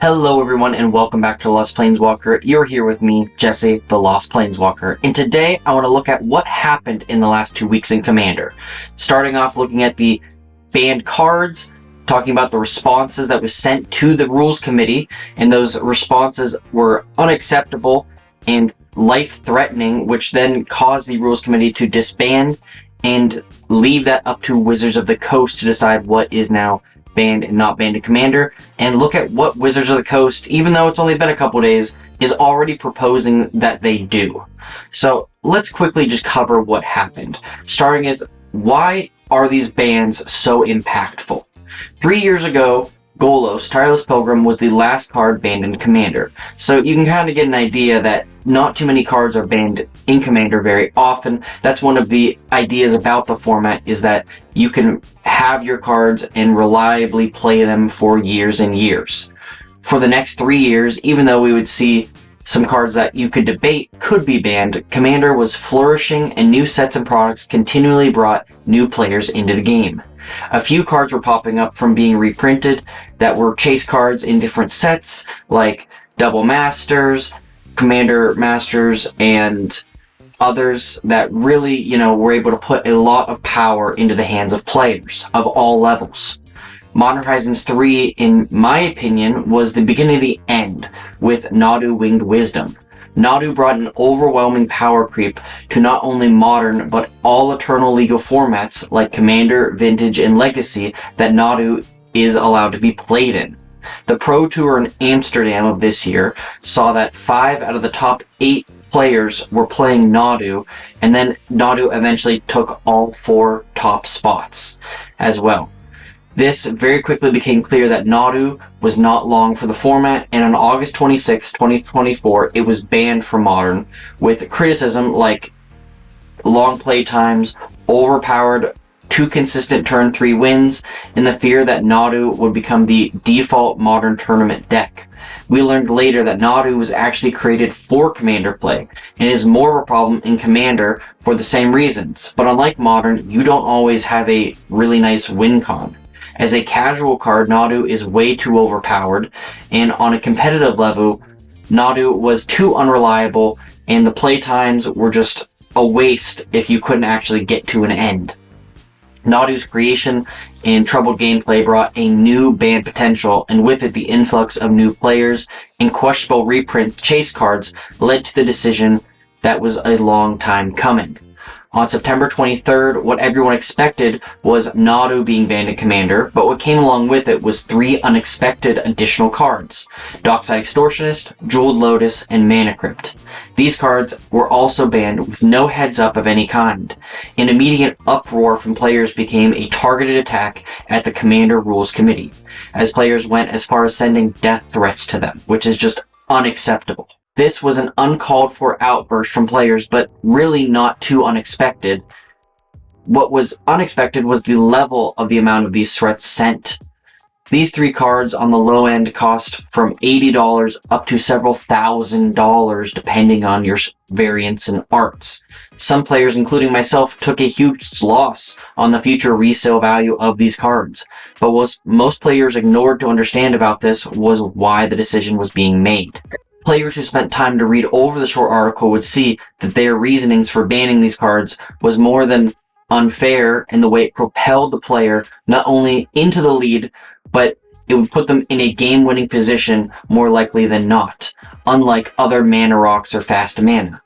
Hello everyone and welcome back to Lost Planeswalker. You're here with me, Jesse, the Lost Planeswalker, and today I want to look at what happened in the last 2 weeks in Commander. Starting off looking at the banned cards, talking about the responses that was sent to the Rules Committee, and those responses were unacceptable and life-threatening, which then caused the Rules Committee to disband and leave that up to Wizards of the Coast to decide what is now banned and not banned in Commander, and look at what Wizards of the Coast, even though it's only been a couple days, is already proposing that they do. So let's quickly just cover what happened, starting with why are these bans so impactful. 3 years ago, Golos, Tireless Pilgrim, was the last card banned in Commander, so you can kind of get an idea that not too many cards are banned in Commander very often. That's one of the ideas about the format, is that you can have your cards and reliably play them for years and years. For the next 3 years, even though we would see some cards that you could debate could be banned, Commander was flourishing and new sets and products continually brought new players into the game. A few cards were popping up from being reprinted that were chase cards in different sets, like Double Masters, Commander Masters, and others that really, were able to put a lot of power into the hands of players of all levels. Modern Horizons 3, in my opinion, was the beginning of the end with Nadu Winged Wisdom. Nadu brought an overwhelming power creep to not only Modern, but all Eternal Legal formats like Commander, Vintage, and Legacy that Nadu is allowed to be played in. The Pro Tour in Amsterdam of this year saw that 5 out of the top 8 players were playing Nadu, and then Nadu eventually took all 4 top spots as well. This very quickly became clear that Nadu was not long for the format, and on August 26, 2024, it was banned from Modern, with criticism like long play times, overpowered, too consistent turn 3 wins, and the fear that Nadu would become the default Modern tournament deck. We learned later that Nadu was actually created for Commander play, and is more of a problem in Commander for the same reasons, but unlike Modern, you don't always have a really nice win con. As a casual card, Nadu is way too overpowered, and on a competitive level, Nadu was too unreliable, and the play times were just a waste if you couldn't actually get to an end. Nadu's creation and troubled gameplay brought a new ban potential, and with it the influx of new players and questionable reprint chase cards led to the decision that was a long time coming. On September 23rd, what everyone expected was Nadu being banned in Commander, but what came along with it was 3 unexpected additional cards: Dockside Extortionist, Jeweled Lotus, and Mana Crypt. These cards were also banned with no heads up of any kind. An immediate uproar from players became a targeted attack at the Commander Rules Committee, as players went as far as sending death threats to them, which is just unacceptable. This was an uncalled for outburst from players, but really not too unexpected. What was unexpected was the level of the amount of these threats sent. These 3 cards on the low end cost from $80 up to several $1,000s depending on your variants and arts. Some players, including myself, took a huge loss on the future resale value of these cards, but what most players ignored to understand about this was why the decision was being made. Players who spent time to read over the short article would see that their reasonings for banning these cards was more than unfair in the way it propelled the player not only into the lead, but it would put them in a game-winning position more likely than not, unlike other mana rocks or fast mana.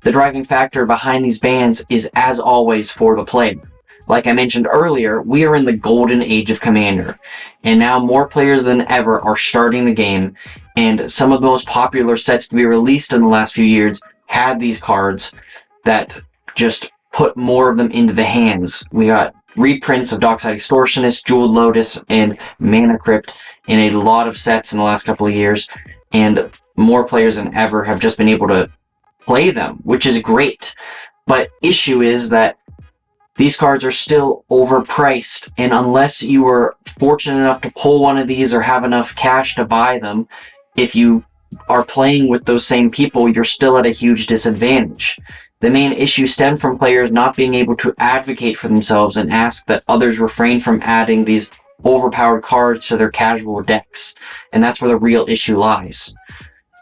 The driving factor behind these bans is, as always, for the player. Like I mentioned earlier, we are in the golden age of Commander, and now more players than ever are starting the game, and some of the most popular sets to be released in the last few years had these cards that just put more of them into the hands. We got reprints of Dockside Extortionist, Jeweled Lotus, and Mana Crypt in a lot of sets in the last couple of years, and more players than ever have just been able to play them, which is great. But issue is that these cards are still overpriced, and unless you were fortunate enough to pull one of these or have enough cash to buy them, if you are playing with those same people, you're still at a huge disadvantage. The main issue stemmed from players not being able to advocate for themselves and ask that others refrain from adding these overpowered cards to their casual decks, and that's where the real issue lies.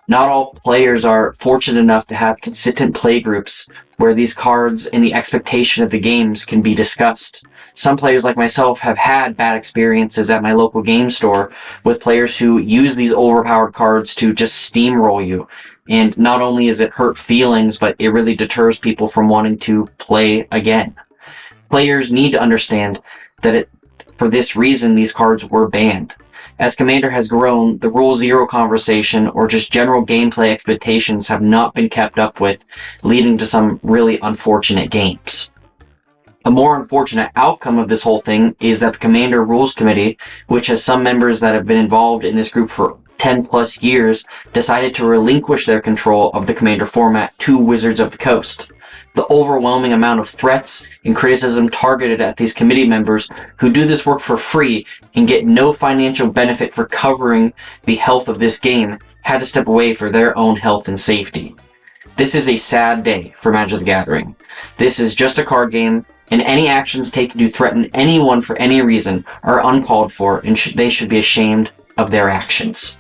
Not all players are fortunate enough to have consistent play groups where these cards and the expectation of the games can be discussed. Some players like myself have had bad experiences at my local game store with players who use these overpowered cards to just steamroll you. And not only is it hurt feelings, but it really deters people from wanting to play again. Players need to understand that for this reason, these cards were banned. As Commander has grown, the Rule Zero conversation or just general gameplay expectations have not been kept up with, leading to some really unfortunate games. A more unfortunate outcome of this whole thing is that the Commander Rules Committee, which has some members that have been involved in this group for 10 plus years, decided to relinquish their control of the Commander format to Wizards of the Coast. The overwhelming amount of threats and criticism targeted at these committee members who do this work for free and get no financial benefit for covering the health of this game had to step away for their own health and safety. This is a sad day for Magic the Gathering. This is just a card game, and any actions taken to threaten anyone for any reason are uncalled for, and they should be ashamed of their actions.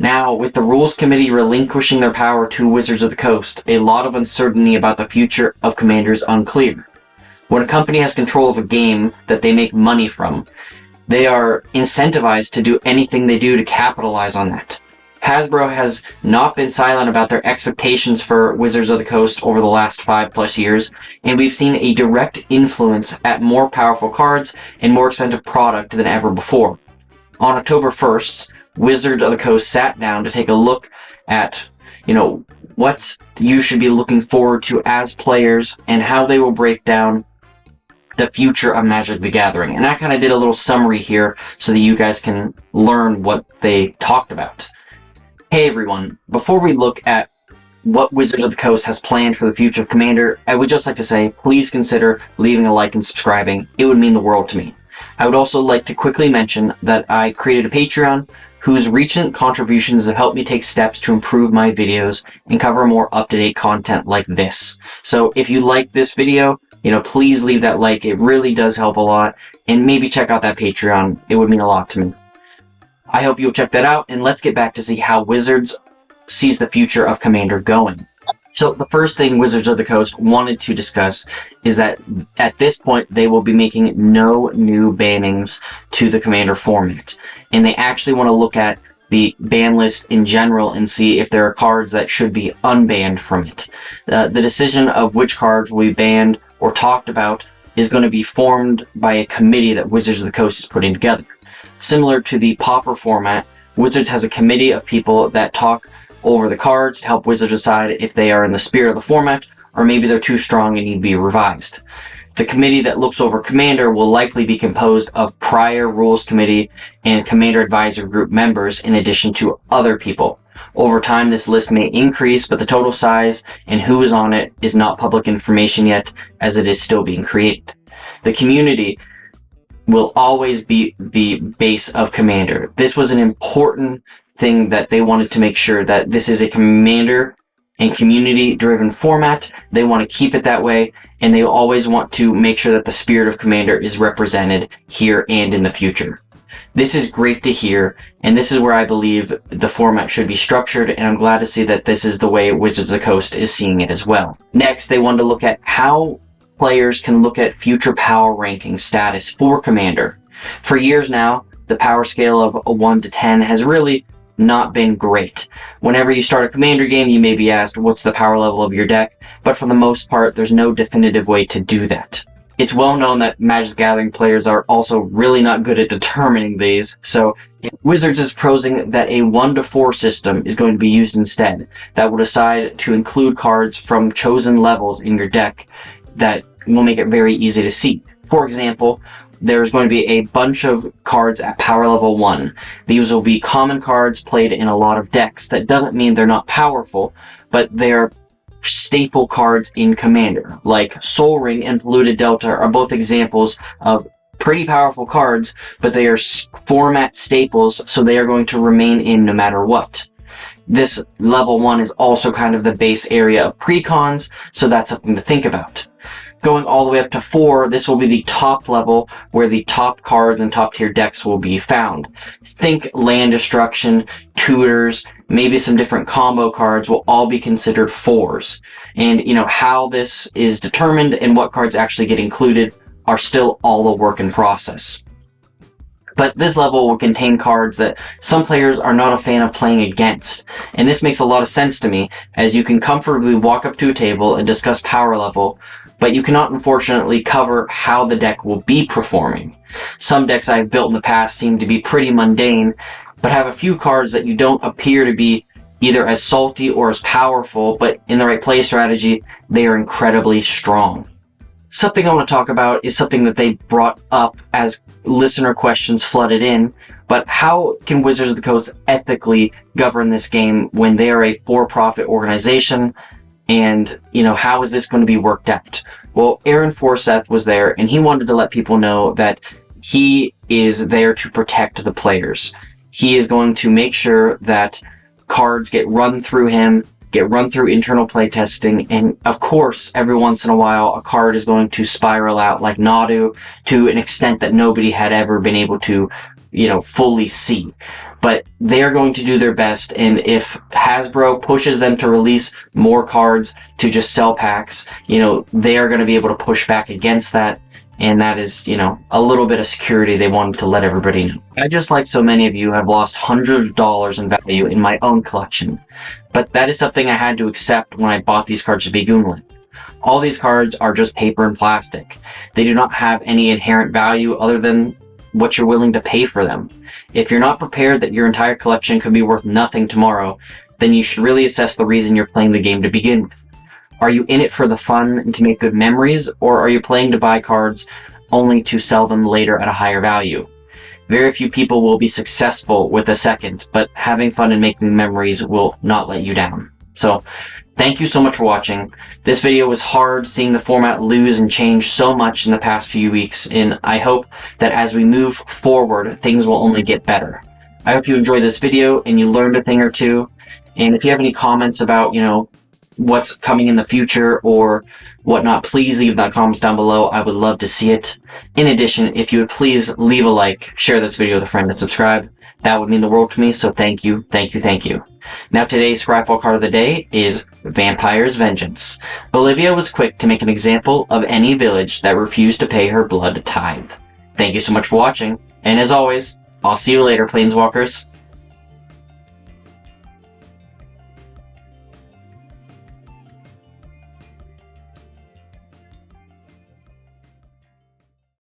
Now, with the Rules Committee relinquishing their power to Wizards of the Coast, a lot of uncertainty about the future of Commander is unclear. When a company has control of a game that they make money from, they are incentivized to do anything they do to capitalize on that. Hasbro has not been silent about their expectations for Wizards of the Coast over the last 5+ years, and we've seen a direct influence at more powerful cards and more expensive product than ever before. On October 1st, Wizards of the Coast sat down to take a look at, what you should be looking forward to as players and how they will break down the future of Magic the Gathering. And I kind of did a little summary here so that you guys can learn what they talked about. Hey everyone, before we look at what Wizards of the Coast has planned for the future of Commander, I would just like to say, please consider leaving a like and subscribing. It would mean the world to me. I would also like to quickly mention that I created a Patreon whose recent contributions have helped me take steps to improve my videos and cover more up-to-date content like this. So if you like this video, please leave that like. It really does help a lot. And maybe check out that Patreon. It would mean a lot to me. I hope you'll check that out, and let's get back to see how Wizards sees the future of Commander going. So the first thing Wizards of the Coast wanted to discuss is that at this point they will be making no new bannings to the Commander format. And they actually want to look at the ban list in general and see if there are cards that should be unbanned from it. The decision of which cards will be banned or talked about is going to be formed by a committee that Wizards of the Coast is putting together. Similar to the Pauper format, Wizards has a committee of people that talk over the cards to help Wizards decide if they are in the spirit of the format, or maybe they're too strong and need to be revised. The committee that looks over Commander will likely be composed of prior Rules Committee and Commander Advisor Group members in addition to other people. Over time, this list may increase, but the total size and who is on it is not public information yet, as it is still being created. The community will always be the base of Commander. This was an important thing that they wanted to make sure that this is a Commander and community-driven format. They want to keep it that way, and they always want to make sure that the spirit of Commander is represented here and in the future. This is great to hear, and this is where I believe the format should be structured, and I'm glad to see that this is the way Wizards of the Coast is seeing it as well. Next, they wanted to look at how players can look at future power ranking status for Commander. For years now, the power scale of a 1 to 10 has really not been great. Whenever you start a Commander game, you may be asked, what's the power level of your deck? But for the most part, there's no definitive way to do that. It's well known that Magic the Gathering players are also really not good at determining these, so Wizards is proposing that a 1 to 4 system is going to be used instead, that will decide to include cards from chosen levels in your deck that will make it very easy to see. For example, there's going to be a bunch of cards at power level 1. These will be common cards played in a lot of decks. That doesn't mean they're not powerful, but they're staple cards in Commander. Like Sol Ring and Polluted Delta are both examples of pretty powerful cards, but they are format staples, so they are going to remain in no matter what. This level 1 is also kind of the base area of precons, so that's something to think about. Going all the way up to 4, this will be the top level where the top cards and top tier decks will be found. Think land destruction, tutors, maybe some different combo cards will all be considered 4s. And, how this is determined and what cards actually get included are still all a work in process. But this level will contain cards that some players are not a fan of playing against. And this makes a lot of sense to me, as you can comfortably walk up to a table and discuss power level, but you cannot unfortunately cover how the deck will be performing. Some decks I've built in the past seem to be pretty mundane, but have a few cards that you don't appear to be either as salty or as powerful, but in the right play strategy, they are incredibly strong. Something I want to talk about is something that they brought up as listener questions flooded in, but how can Wizards of the Coast ethically govern this game when they are a for-profit organization? And, how is this going to be worked out? Well, Aaron Forseth was there, and he wanted to let people know that he is there to protect the players. He is going to make sure that cards get run through him, get run through internal playtesting, and of course, every once in a while, a card is going to spiral out like Nadu to an extent that nobody had ever been able to, fully see. But they are going to do their best, and if Hasbro pushes them to release more cards to just sell packs, they are going to be able to push back against that, and that is, a little bit of security they wanted to let everybody know. I, just like so many of you, have lost hundreds of dollars in value in my own collection, but that is something I had to accept when I bought these cards to begin with. All these cards are just paper and plastic. They do not have any inherent value other than what you're willing to pay for them. If you're not prepared that your entire collection could be worth nothing tomorrow, then you should really assess the reason you're playing the game to begin with. Are you in it for the fun and to make good memories, or are you playing to buy cards only to sell them later at a higher value? Very few people will be successful with the second, but having fun and making memories will not let you down. So, thank you so much for watching. This video was hard, seeing the format lose and change so much in the past few weeks, and I hope that as we move forward, things will only get better. I hope you enjoyed this video and you learned a thing or two, and if you have any comments about, what's coming in the future or whatnot, please leave that comments down below. I would love to see it. In addition, if you would please leave a like, share this video with a friend, and subscribe. That would mean the world to me, so thank you, thank you, thank you. Now today's Scryfall card of the day is Vampire's Vengeance. Olivia was quick to make an example of any village that refused to pay her blood tithe. Thank you so much for watching, and as always, I'll see you later, Planeswalkers.